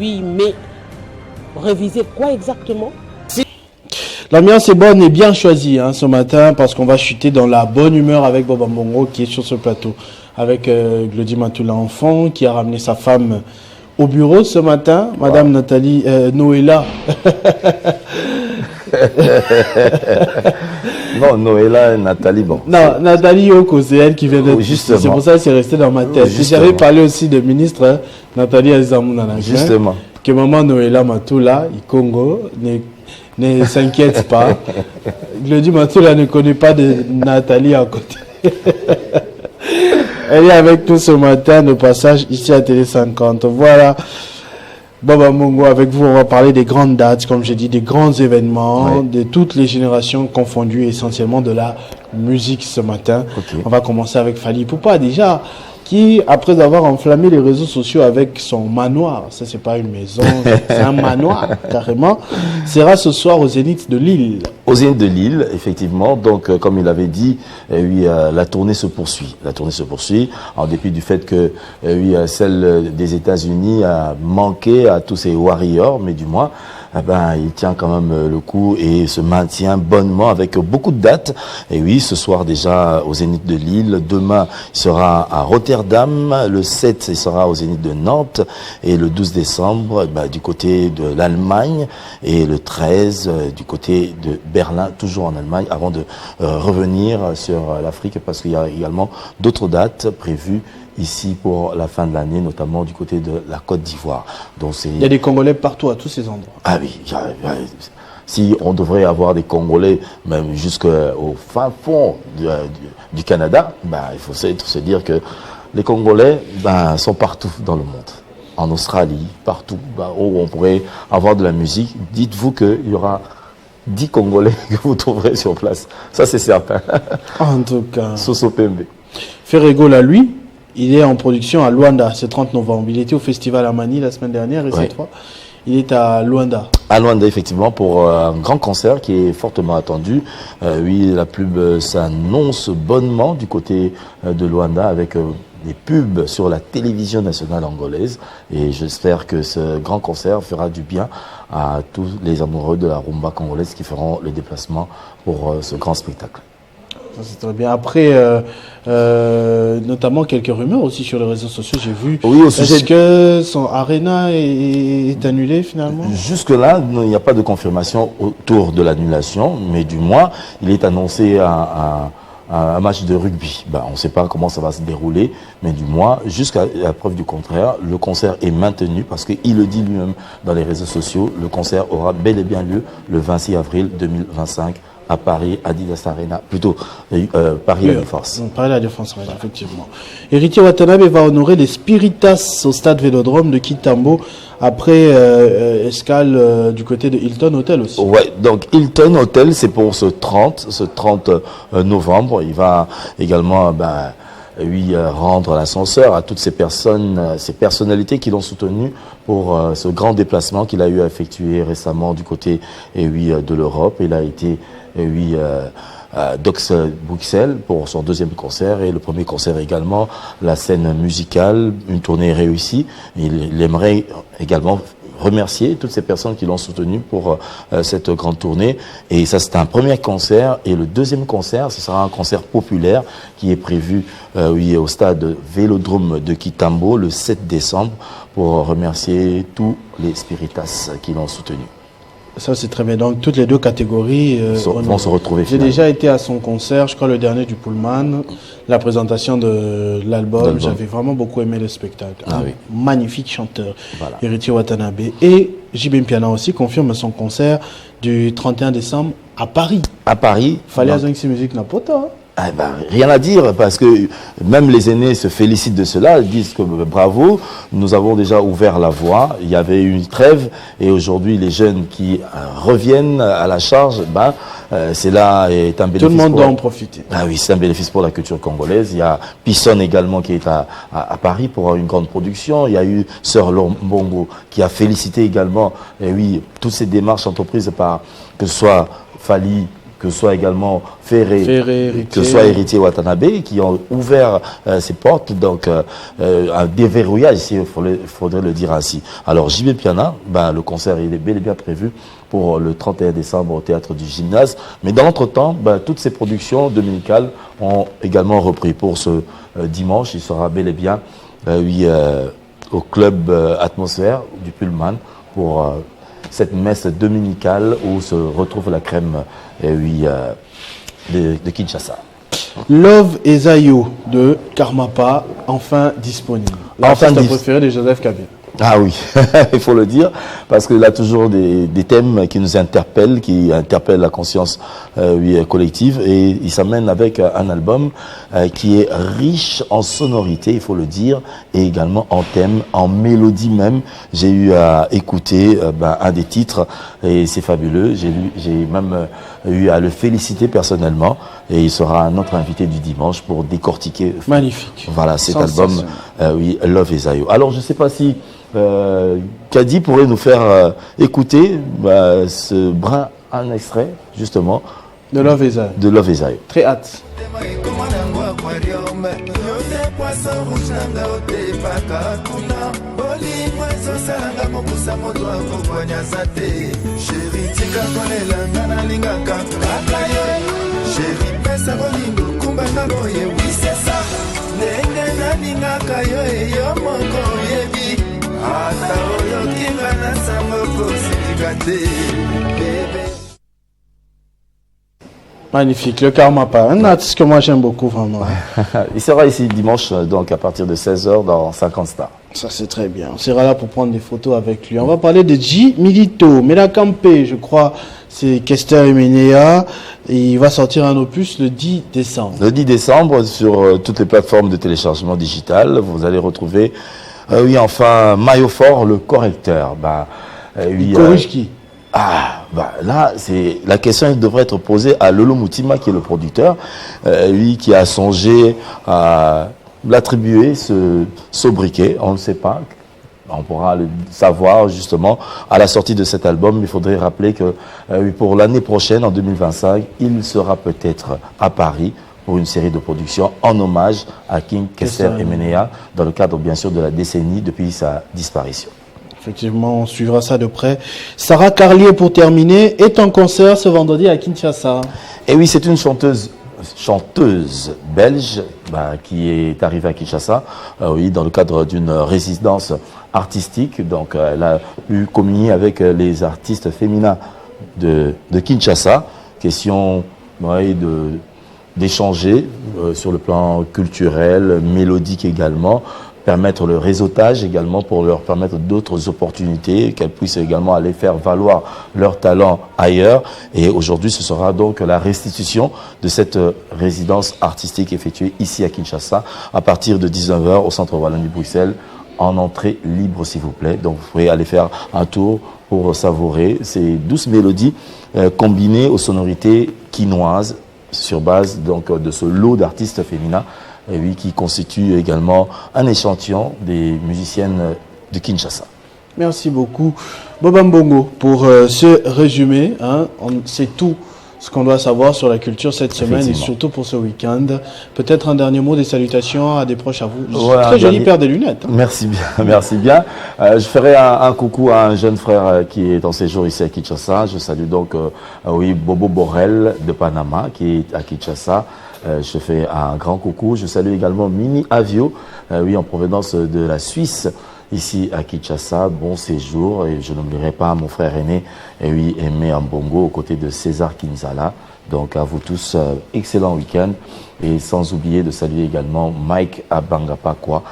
8 mai. Réviser quoi exactement? L'ambiance est bonne et bien choisie ce matin parce qu'on va chuter dans la bonne humeur avec Boba Mbongo qui est sur ce plateau. Avec Glody Matoula enfant qui a ramené sa femme au bureau ce matin, Madame Nathalie Noëlla. Non, Noëlla, Nathalie, bon. Non, Nathalie Yoko, c'est elle qui vient de... Justement. C'est pour ça que c'est resté dans ma tête. Si j'avais parlé aussi de ministre, Nathalie Azamouna. Justement. Que maman Noëlla Matoula, Congo, ne s'inquiète pas. Glody Matoula ne connaît pas de Nathalie à côté. Elle est avec nous ce matin de passage ici à Télé 50. Voilà. Boba Mbongo, avec vous, on va parler des grandes dates, comme j'ai dit, des grands événements, de toutes les générations confondues, essentiellement de la musique ce matin. On va commencer avec Fally Ipupa déjà, qui, après avoir enflammé les réseaux sociaux avec son manoir, ça c'est pas une maison, c'est un manoir carrément, sera ce soir au Zénith de Lille. Au Zénith de Lille, effectivement. Donc, comme il avait dit, oui, la tournée se poursuit. La tournée se poursuit, en dépit du fait que oui, celle des États-Unis a manqué à tous ces warriors, mais du moins, il tient quand même le coup et se maintient bonnement avec beaucoup de dates. Et oui, ce soir déjà au Zénith de Lille, demain il sera à Rotterdam, le 7 il sera au Zénith de Nantes et le 12 décembre du côté de l'Allemagne et le 13 du côté de Berlin, toujours en Allemagne, avant de revenir sur l'Afrique parce qu'il y a également d'autres dates prévues ici pour la fin de l'année, notamment du côté de la Côte d'Ivoire. Donc il y a des Congolais partout, à tous ces endroits. Ah oui, si on devrait avoir des Congolais, même jusqu'au fin fond du Canada, il faut se dire que les Congolais sont partout dans le monde. En Australie, partout, où on pourrait avoir de la musique. Dites-vous qu'il y aura 10 Congolais que vous trouverez sur place. Ça, c'est certain. En tout cas. Soso Pembe. Ferregola, lui, il est en production à Luanda, c'est 30 novembre. Il était au festival à Mani la semaine dernière et cette fois, il est à Luanda. À Luanda, effectivement, pour un grand concert qui est fortement attendu. Oui, la pub s'annonce bonnement du côté de Luanda avec des pubs sur la télévision nationale angolaise. Et j'espère que ce grand concert fera du bien à tous les amoureux de la rumba congolaise qui feront le déplacement pour ce grand spectacle. C'est très bien. Après, notamment quelques rumeurs aussi sur les réseaux sociaux, j'ai vu. Oui, au sujet... Est-ce que son Arena est annulé finalement? Jusque-là, il n'y a pas de confirmation autour de l'annulation, mais du moins, il est annoncé un match de rugby. On ne sait pas comment ça va se dérouler, mais du moins, jusqu'à la preuve du contraire, le concert est maintenu parce qu'il le dit lui-même dans les réseaux sociaux. Le concert aura bel et bien lieu le 26 avril 2025. À Paris, Adidas Arena, plutôt Paris La Défense. Paris La Défense, effectivement. Héritier Watanabe va honorer les Spiritas au stade Vélodrome de Kitambo après escale du côté de Hilton Hotel aussi. Ouais, donc Hilton Hotel, c'est pour ce 30 novembre. Il va également rendre l'ascenseur à toutes ces personnes, ces personnalités qui l'ont soutenu pour ce grand déplacement qu'il a eu à effectuer récemment du côté de l'Europe. Il a été Dox Bruxelles pour son deuxième concert et le premier concert également, la scène musicale, une tournée réussie. Il aimerait également remercier toutes ces personnes qui l'ont soutenu pour cette grande tournée. Et ça, c'est un premier concert. Et le deuxième concert, ce sera un concert populaire qui est prévu au stade Vélodrome de Kitambo le 7 décembre pour remercier tous les Spiritas qui l'ont soutenu. Ça, c'est très bien. Donc, toutes les deux catégories vont se retrouver. J'ai déjà été à son concert, je crois le dernier du Pullman, la présentation de l'album. J'avais vraiment beaucoup aimé le spectacle. Magnifique chanteur, Héritier Watanabe. Et JB Mpiana aussi confirme son concert du 31 décembre à Paris. À Paris. Fallait avoir une musique n'importe. Rien à dire parce que même les aînés se félicitent de cela, ils disent que bravo, nous avons déjà ouvert la voie, il y avait une trêve et aujourd'hui les jeunes qui reviennent à la charge, c'est là est un bénéfice. Tout le monde doit en profiter. Ah oui, c'est un bénéfice pour la culture congolaise. Il y a Pisson également qui est à Paris pour une grande production. Il y a eu Sœur Lombongo qui a félicité également toutes ces démarches entreprises par que ce soit Fally, que ce soit également Ferré, Héritier. que ce soit Héritier Watanabe, qui ont ouvert ces portes, donc un déverrouillage, il faudrait le dire ainsi. Alors JB Piana, le concert il est bel et bien prévu pour le 31 décembre au Théâtre du Gymnase, mais dans l'entretemps, toutes ces productions dominicales ont également repris. Pour ce dimanche, il sera bel et bien au club Atmosphère du Pullman pour cette messe dominicale où se retrouve la crème de Kinshasa. Love et Zayo de Karmapa, enfin disponible. L'artiste préféré de Joseph Kabila. Ah oui, il faut le dire, parce qu'il a toujours des thèmes qui nous interpellent, qui interpellent la conscience collective, et il s'amène avec un album qui est riche en sonorité, il faut le dire, et également en thème, en mélodie même. J'ai eu à écouter un des titres, et c'est fabuleux. J'ai même eu à le féliciter personnellement, et il sera notre invité du dimanche pour décortiquer. Magnifique. Voilà, cet album, Love et Zayo. Alors, je ne sais pas si Kadi pourrait nous faire écouter ce brin, un extrait justement de Love et Zayo. Très hâte. Magnifique, le Karmapa, un artiste que moi j'aime beaucoup vraiment. Il sera ici dimanche, donc à partir de 16h dans 50 Stars. Ça c'est très bien, on sera là pour prendre des photos avec lui. On va parler de G Milito, Melakampe, je crois, c'est Kester Emenea, et il va sortir un opus le 10 décembre. Le 10 décembre, sur toutes les plateformes de téléchargement digital, vous allez retrouver, Maillot Fort, le correcteur. Il corrige qui? Là, la question devrait être posée à Lolo Moutima, qui est le producteur, lui qui a songé à l'attribuer ce sobriquet, on ne sait pas. On pourra le savoir justement à la sortie de cet album. Il faudrait rappeler que pour l'année prochaine, en 2025, il sera peut-être à Paris pour une série de productions en hommage à King Kester Emenea, dans le cadre bien sûr de la décennie depuis sa disparition. Effectivement, on suivra ça de près. Sarah Carlier, pour terminer, est en concert ce vendredi à Kinshasa. Et oui, c'est une chanteuse belge qui est arrivée à Kinshasa, dans le cadre d'une résidence artistique. Donc, elle a pu communier avec les artistes féminins de Kinshasa. Question d'échanger sur le plan culturel, mélodique également, permettre le réseautage également pour leur permettre d'autres opportunités, qu'elles puissent également aller faire valoir leur talent ailleurs. Et aujourd'hui, ce sera donc la restitution de cette résidence artistique effectuée ici à Kinshasa à partir de 19h au Centre Wallonie-Bruxelles, en entrée libre s'il vous plaît. Donc vous pouvez aller faire un tour pour savourer ces douces mélodies combinées aux sonorités quinoises sur base donc de ce lot d'artistes féminins qui constitue également un échantillon des musiciennes de Kinshasa. Merci beaucoup, Boba Mbongo, pour ce résumé. On sait tout ce qu'on doit savoir sur la culture cette semaine et surtout pour ce week-end. Peut-être un dernier mot, des salutations à des proches à vous. Très jolie paire de lunettes. Merci bien, merci bien. Je ferai un coucou à un jeune frère qui est en séjour ici à Kinshasa. Je salue donc Bobo Borrell de Panama qui est à Kinshasa. Je fais un grand coucou. Je salue également Mini Avio, en provenance de la Suisse, ici à Kinshasa. Bon séjour. Et je n'oublierai pas mon frère aîné, Aimé Ambongo, aux côtés de César Kinzala. Donc à vous tous, excellent week-end. Et sans oublier de saluer également Mike Abangapakwa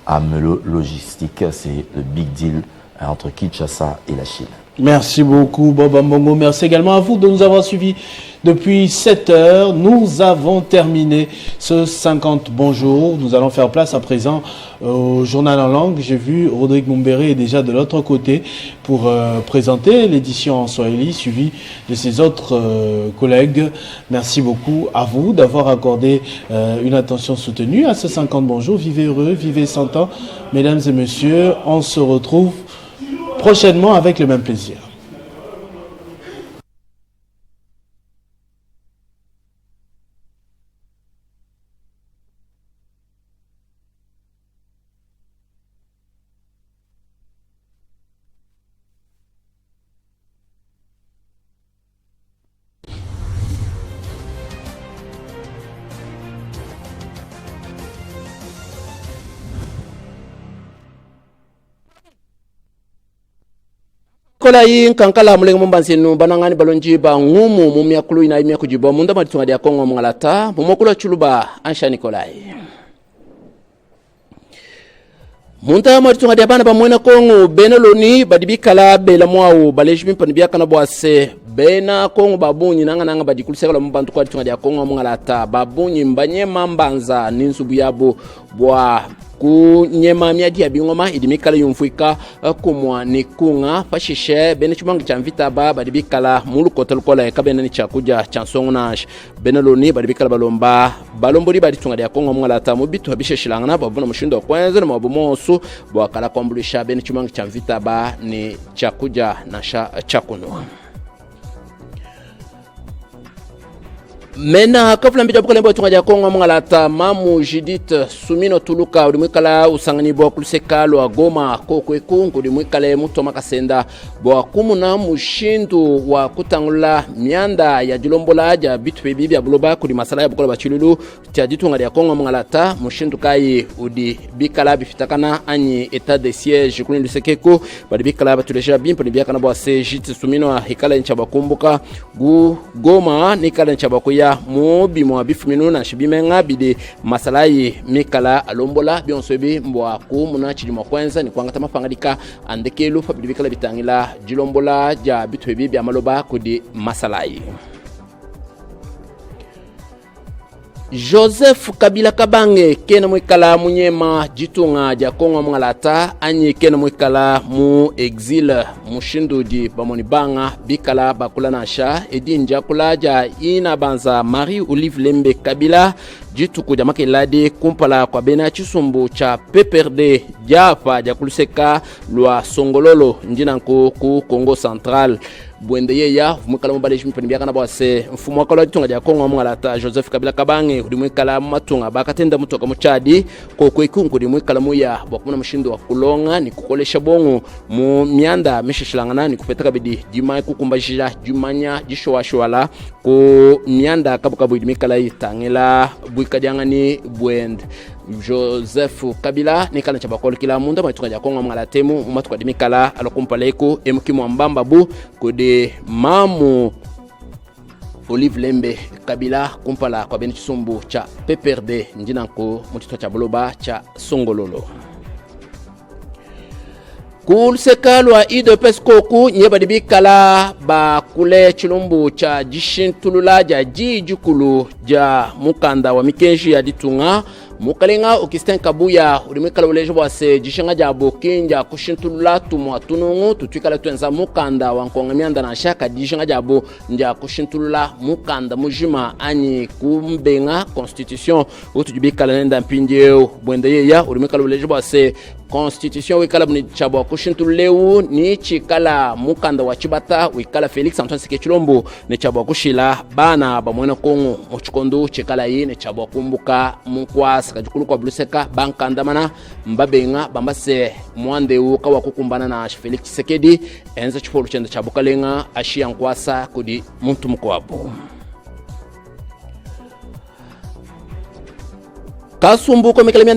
à Melo Logistique. C'est le big deal entre Kinshasa et la Chine. Merci beaucoup, Boba Mbongo. Merci également à vous de nous avoir suivis depuis 7 heures. Nous avons terminé ce 50 bonjour. Nous allons faire place à présent au journal en langue. J'ai vu Rodrigue Mumbere est déjà de l'autre côté pour présenter l'édition en Swahili, suivi de ses autres collègues. Merci beaucoup à vous d'avoir accordé une attention soutenue à ce 50 bonjour. Vivez heureux, vivez 100 ans. Mesdames et messieurs, on se retrouve prochainement avec le même plaisir. kola yi kankala mulenge mumbansenu banangani balonji ba ngumu mumyakulu ina imya kujiba munda maditunga dia Kongo mngalata mumokula chuluba ansha Nikolai Munta maditunga dia bana bamwena Kongo beneloni badibikala bela mwao balejimi panibia kana bwase bena Kongo babunyi nanga badikuliseka mbantu kwa ditunga dia Kongo mngalata babunyi mbanye mambanza ninsubu yabo bwa kunyema miadi ya bingoma idimikala yumfuika kumwa nikunga fashishe bene chumangi chamvita badibikala mulu kotelukola kabena ni chakuja chansongonash beneloni badibikala balombori baditunga dia Kongo mngalata mubitu habishe shilangana babuna mushindo kwanza na mabumosu bwakala kwambulisha bene chumangi chamvita ni chakuja na chakunwa Mena kafula mbija buka lembo tunga dia Kongo mngalata mamu Judith Sumino Tuluka udimwikala usangani bwa kuluseka lwa Goma kokweku udimwikala muto makasenda bwa kumuna mushindu wa kutangula mianda ya jilombola ja bitu bibi ya buloba kudi masala ya bukola bachilulu tia ditunga dia Kongo mngalata mushindu kai udi bikala bifitakana anyi etat de siège kuni lusekeko badi bikala batuleja bimpo ni biakana bwa Judith Sumino hikala nchaba kumbuka Goma nikala nchaba kuya mobi mwa bifuminu na shibimenga bide masalayi mikala alombola bionsobi mbwa ku muna chijima kwanza ni kwangata mafangadika andekelu fabidibikala bitangila jilombola ja bitwebi bya maloba kudi masalayi Joseph Kabila Kabange kena mwikala munyema jitunga ja Kongo mngalata anyi kena mwikala mu exil mushindu di bamoni banga bikala bakula nasha edinja kulaja ina banza Marie Olive Lembe Kabila jituku jamake lade kumpala kwa bena chisumbu cha PPRD jafa ja kuluseka lwa Songololo njina ku Congo Central Bwendeye ya mukala mubaleshi mpeni kana bwase mfumo wakala ditunga dia Kongo mngalata Joseph Kabila Kabange udimwikala matunga bakatenda mutoka muchadi kokwekungu udimwikala muya bwakumuna mushindo wa kulonga ni kukolesha bongo mu mianda mishishilangana ni kupetaka bidi jimai kukumbajira jumanya jishwashwala ku mianda kabukabu udimwikala itangela bwikadiangani bwend Joseph Kabila nikala chabakolo kila munda matunga dia Kongo mngalatemu umatuka dimikala alokumpaleko emukimu mbamba bu kode mamu Olive Lembe Kabila kumpala kwa beni chisumbu cha PPRD njinanko mutito cha boloba cha Songololo Kulsekalwa IDPS koku nyebadibikala ba kule chilumbu cha jishintulula ja jijukulu ja mukanda wa mikenji ya ditunga mukalenga Augustin Kabuya ulimwikala ulejo bwase jishinga ja bokinja kushintulula tumwa tunungu tutwikala twenza mukanda wa nkonga mianda na shaka jishinga ja bo nja kushintulula mukanda mujima anyi kumbenga constitution utujibikala nenda mpinjeo bwendeye ya ulimwikala ulejo bwase constitution wikala buni chabwa kushintuleu ni chikala mukanda wa Chibata wikala Felix Antoine Sekechilombo ni chabwa kushila bana bamwena Kongo muchikondo chikala yi ni chabwa kumbuka mukwasa kajukulu kwa bluseka bankandamana mbabenga bambase mwande uka wakukumbana na Felix Tshisekedi enza chifolu chenda chabukalenga ashia nkwasa kudi muntu mkwabo Kasumbu kwa mikalemianda